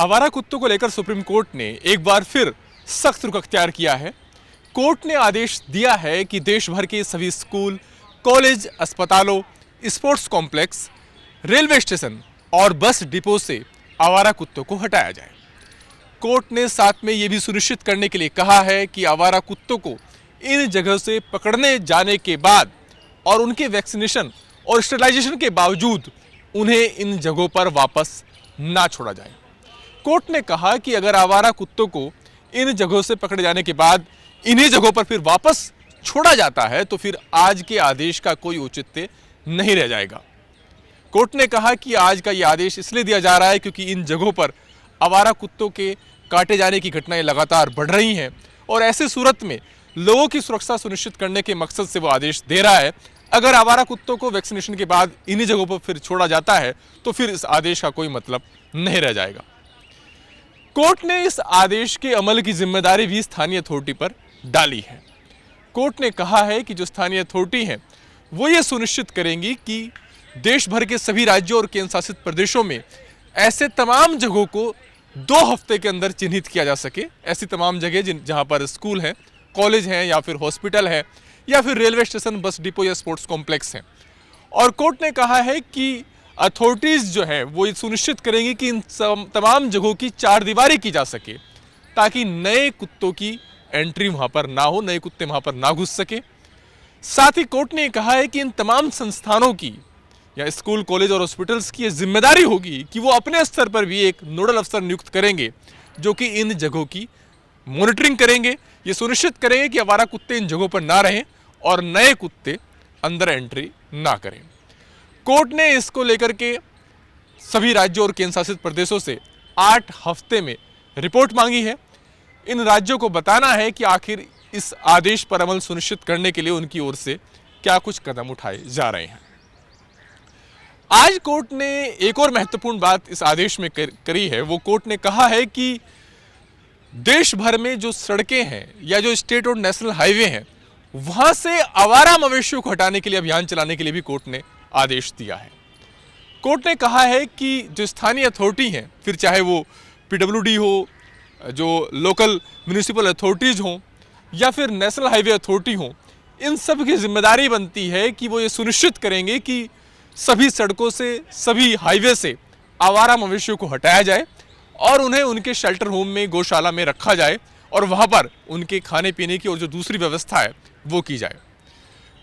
आवारा कुत्तों को लेकर सुप्रीम कोर्ट ने एक बार फिर सख्त रुख अख्तियार किया है। कोर्ट ने आदेश दिया है कि देश भर के सभी स्कूल, कॉलेज, अस्पतालों, स्पोर्ट्स कॉम्प्लेक्स, रेलवे स्टेशन और बस डिपो से आवारा कुत्तों को हटाया जाए। कोर्ट ने साथ में ये भी सुनिश्चित करने के लिए कहा है कि आवारा कुत्तों को इन जगह से पकड़ने जाने के बाद और उनके वैक्सीनेशन और स्टरलाइजेशन के बावजूद उन्हें इन जगहों पर वापस ना छोड़ा जाए। कोर्ट ने कहा कि अगर आवारा कुत्तों को इन जगहों से पकड़े जाने के बाद इन्हीं जगहों पर फिर वापस छोड़ा जाता है तो फिर आज के आदेश का कोई औचित्य नहीं रह जाएगा। कोर्ट ने कहा कि आज का ये आदेश इसलिए दिया जा रहा है क्योंकि इन जगहों पर आवारा कुत्तों के काटे जाने की घटनाएं लगातार बढ़ रही हैं और ऐसे सूरत में लोगों की सुरक्षा सुनिश्चित करने के मकसद से वो आदेश दे रहा है। अगर आवारा कुत्तों को वैक्सीनेशन के बाद इन्हीं जगहों पर फिर छोड़ा जाता है तो फिर इस आदेश का कोई मतलब नहीं रह जाएगा। कोर्ट ने इस आदेश के अमल की जिम्मेदारी भी स्थानीय अथॉरिटी पर डाली है। कोर्ट ने कहा है कि जो स्थानीय अथॉरिटी हैं वो ये सुनिश्चित करेंगी कि देश भर के सभी राज्यों और केंद्र शासित प्रदेशों में ऐसे तमाम जगहों को 2 हफ्ते के अंदर चिन्हित किया जा सके। ऐसी तमाम जगह जहां पर स्कूल हैं, कॉलेज हैं या फिर हॉस्पिटल है या फिर रेलवे स्टेशन, बस डिपो या स्पोर्ट्स कॉम्प्लेक्स हैं। और कोर्ट ने कहा है कि अथॉरिटीज़ जो है वो ये सुनिश्चित करेंगी कि इन तमाम जगहों की चारदीवारी की जा सके ताकि नए कुत्तों की एंट्री वहाँ पर ना हो, नए कुत्ते वहाँ पर ना घुस सके। साथ ही कोर्ट ने कहा है कि इन तमाम संस्थानों की या स्कूल, कॉलेज और हॉस्पिटल्स की ये जिम्मेदारी होगी कि वो अपने स्तर पर भी एक नोडल अफसर नियुक्त करेंगे जो कि इन जगहों की मॉनिटरिंग करेंगे, ये सुनिश्चित करेंगे कि आवारा कुत्ते इन जगहों पर ना रहें और नए कुत्ते अंदर एंट्री ना करें। कोर्ट ने इसको लेकर के सभी राज्यों और केंद्र शासित प्रदेशों से 8 हफ्ते में रिपोर्ट मांगी है। इन राज्यों को बताना है कि आखिर इस आदेश पर अमल सुनिश्चित करने के लिए उनकी ओर से क्या कुछ कदम उठाए जा रहे हैं। आज कोर्ट ने एक और महत्वपूर्ण बात इस आदेश में करी है। वो कोर्ट ने कहा है कि देश भर में जो सड़कें हैं या जो स्टेट और नेशनल हाईवे हैं वहां से आवारा मवेशियों को हटाने के लिए अभियान चलाने के लिए भी कोर्ट ने आदेश दिया है। कोर्ट ने कहा है कि जो स्थानीय अथॉरिटी हैं, फिर चाहे वो पीडब्ल्यूडी हो, जो लोकल म्यूनिसिपल अथॉरिटीज़ हों या फिर नेशनल हाईवे अथॉरिटी हों, इन सब की जिम्मेदारी बनती है कि वो ये सुनिश्चित करेंगे कि सभी सड़कों से, सभी हाईवे से आवारा मवेशियों को हटाया जाए और उन्हें उनके शेल्टर होम में, गौशाला में रखा जाए और वहाँ पर उनके खाने पीने की और जो दूसरी व्यवस्था है वो की जाए।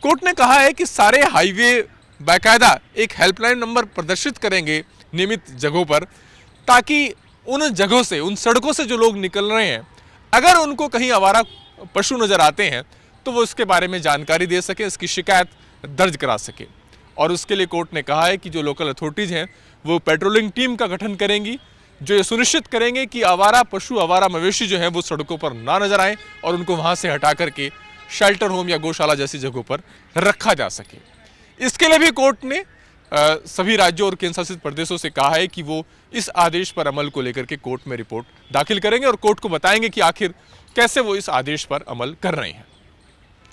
कोर्ट ने कहा है कि सारे हाईवे बाकायदा एक हेल्पलाइन नंबर प्रदर्शित करेंगे नियमित जगहों पर ताकि उन जगहों से, उन सड़कों से जो लोग निकल रहे हैं, अगर उनको कहीं आवारा पशु नज़र आते हैं तो वो इसके बारे में जानकारी दे सके, इसकी शिकायत दर्ज करा सके। और उसके लिए कोर्ट ने कहा है कि जो लोकल अथॉरिटीज़ हैं वो पेट्रोलिंग टीम का गठन करेंगी जो ये सुनिश्चित करेंगे कि आवारा पशु, आवारा मवेशी जो हैं वो सड़कों पर ना नजर आए और उनको वहाँ से हटा करके शेल्टर होम या गौशाला जैसी जगहों पर रखा जा सके। इसके लिए भी कोर्ट ने सभी राज्यों और केंद्र शासित प्रदेशों से कहा है कि वो इस आदेश पर अमल को लेकर के कोर्ट में रिपोर्ट दाखिल करेंगे और कोर्ट को बताएंगे कि आखिर कैसे वो इस आदेश पर अमल कर रहे हैं।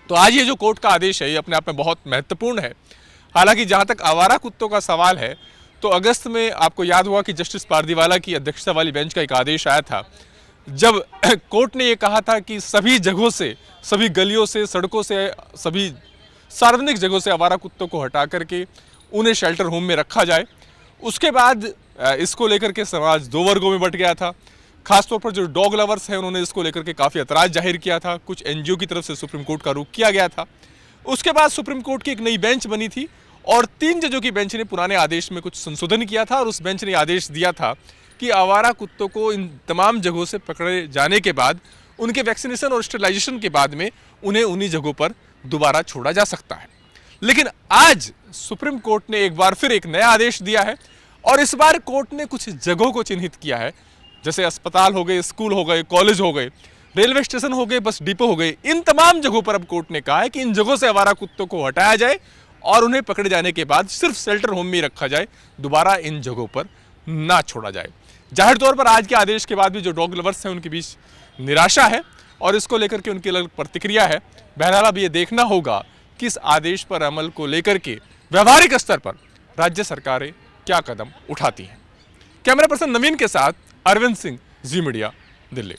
तो आज ये जो कोर्ट का आदेश है ये अपने आप में बहुत महत्वपूर्ण है। हालांकि जहाँ तक आवारा कुत्तों का सवाल है तो अगस्त में आपको याद हुआ कि जस्टिस पारदीवाला की अध्यक्षता वाली बेंच का एक आदेश आया था जब कोर्ट ने ये कहा था कि सभी जगहों से, सभी गलियों से, सड़कों से, सभी सार्वजनिक जगहों से आवारा कुत्तों को हटा करके उन्हें शेल्टर होम में रखा जाए। उसके बाद इसको लेकर के समाज 2 वर्गों में बंट गया था। खासतौर पर जो डॉग लवर्स हैं उन्होंने इसको लेकर के काफ़ी ऐतराज़ जाहिर किया था। कुछ एनजीओ की तरफ से सुप्रीम कोर्ट का रुख किया गया था। उसके बाद सुप्रीम कोर्ट की एक नई बेंच बनी थी और 3 जजों की बेंच ने पुराने आदेश में कुछ संशोधन किया था और उस बेंच ने आदेश दिया था कि आवारा कुत्तों को इन तमाम जगहों से पकड़े जाने के बाद उनके वैक्सीनेशन और स्टरलाइजेशन के बाद में उन्हें उन्हीं जगहों पर दोबारा छोड़ा जा सकता है। लेकिन आज सुप्रीम कोर्ट ने एक बार फिर एक नया आदेश दिया है और इस बार कोर्ट ने कुछ जगहों को चिन्हित किया है, जैसे अस्पताल हो गए, स्कूल हो गए, कॉलेज हो गए, रेलवे स्टेशन हो गए, बस डिपो हो गए। इन तमाम जगहों पर अब कोर्ट ने कहा है कि इन जगहों से आवारा कुत्तों को हटाया जाए और उन्हें पकड़े जाने के बाद सिर्फ शेल्टर होम में रखा जाए, दोबारा इन जगहों पर ना छोड़ा जाए। जाहिर तौर पर आज के आदेश के बाद भी जो डॉग लवर्स हैं उनके बीच निराशा है और इसको लेकर के उनकी अलग प्रतिक्रिया है। बहरहाल अब ये देखना होगा कि इस आदेश पर अमल को लेकर के व्यावहारिक स्तर पर राज्य सरकारें क्या कदम उठाती हैं। कैमरा पर्सन नवीन के साथ अरविंद सिंह, जी मीडिया, दिल्ली।